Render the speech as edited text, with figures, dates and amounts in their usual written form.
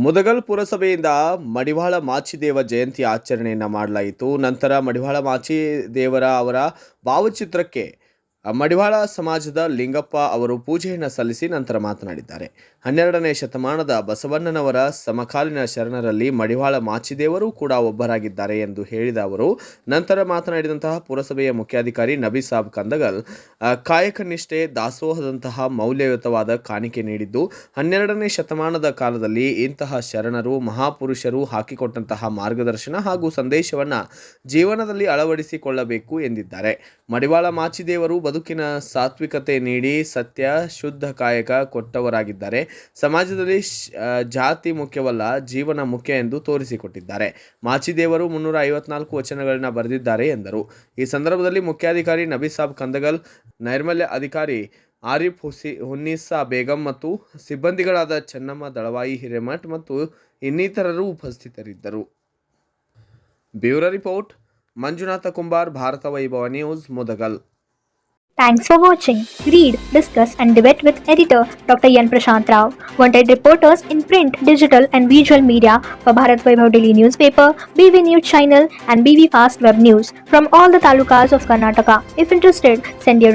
ಮುದಗಲ್ ಪುರಸಭೆಯಿಂದ ಮಡಿವಾಳ ಮಾಚಿದೇವ ಜಯಂತಿ ಆಚರಣೆಯನ್ನು ಮಾಡಲಾಯಿತು. ನಂತರ ಮಡಿವಾಳ ಮಾಚಿದೇವರ ಅವರ ಭಾವಚಿತ್ರಕ್ಕೆ ಮಡಿವಾಳ ಸಮಾಜದ ಲಿಂಗಪ್ಪ ಅವರು ಪೂಜೆಯನ್ನು ಸಲ್ಲಿಸಿ ನಂತರ ಮಾತನಾಡಿದ್ದಾರೆ. 12ನೇ ಶತಮಾನದ ಬಸವಣ್ಣನವರ ಸಮಕಾಲೀನ ಶರಣರಲ್ಲಿ ಮಡಿವಾಳ ಮಾಚಿದೇವರು ಕೂಡ ಒಬ್ಬರಾಗಿದ್ದಾರೆ ಎಂದು ಹೇಳಿದ ಅವರು ನಂತರ ಮಾತನಾಡಿದಂತಹ ಪುರಸಭೆಯ ಮುಖ್ಯಾಧಿಕಾರಿ ನಬಿ ಸಾಬ್ ಕಂದಗಲ್ ಕಾಯಕ ನಿಷ್ಠೆ ದಾಸೋಹದಂತಹ ಮೌಲ್ಯಯುತವಾದ ಕಾಣಿಕೆ ನೀಡಿದ್ದು 12ನೇ ಶತಮಾನದ ಕಾಲದಲ್ಲಿ ಇಂತಹ ಶರಣರು ಮಹಾಪುರುಷರು ಹಾಕಿಕೊಟ್ಟಂತಹ ಮಾರ್ಗದರ್ಶನ ಹಾಗೂ ಸಂದೇಶವನ್ನು ಜೀವನದಲ್ಲಿ ಅಳವಡಿಸಿಕೊಳ್ಳಬೇಕು ಎಂದಿದ್ದಾರೆ. ಮಡಿವಾಳ ಮಾಚಿದೇವರು ಬದುಕಿನ ಸಾತ್ವಿಕತೆ ನೀಡಿ ಸತ್ಯ ಶುದ್ಧ ಕಾಯಕ ಕೊಟ್ಟವರಾಗಿದ್ದಾರೆ. ಸಮಾಜದಲ್ಲಿ ಜಾತಿ ಮುಖ್ಯವಲ್ಲ, ಜೀವನ ಮುಖ್ಯ ಎಂದು ತೋರಿಸಿಕೊಟ್ಟಿದ್ದಾರೆ. ಮಾಚಿದೇವರು 354 ವಚನಗಳನ್ನು ಬರೆದಿದ್ದಾರೆ ಎಂದರು. ಈ ಸಂದರ್ಭದಲ್ಲಿ ಮುಖ್ಯಾಧಿಕಾರಿ ನಬಿ ಸಾಬ್ ಕಂದಗಲ್, ನೈರ್ಮಲ್ಯ ಅಧಿಕಾರಿ ಆರಿಫ್ ಹುನ್ನೀಸಾ ಬೇಗಂ ಮತ್ತು ಸಿಬ್ಬಂದಿಗಳಾದ ಚೆನ್ನಮ್ಮ ದಳವಾಯಿ ಹಿರೇಮಠ್ ಮತ್ತು ಇನ್ನಿತರರು ಉಪಸ್ಥಿತರಿದ್ದರು. ಬ್ಯೂರೋ ರಿಪೋರ್ಟ್ ಮಂಜುನಾಥ ಕುಂಬಾರ್, ಭಾರತ ವೈಭವ news, Mudgal. Thanks for watching. Read, discuss and debate with editor Dr. Yan Prashant Rao. Wanted reporters in print, digital and visual media for Bharat Vaibhav Daily Newspaper, BV News Channel and BV Fast Web News from all the talukas of Karnataka. If interested, send your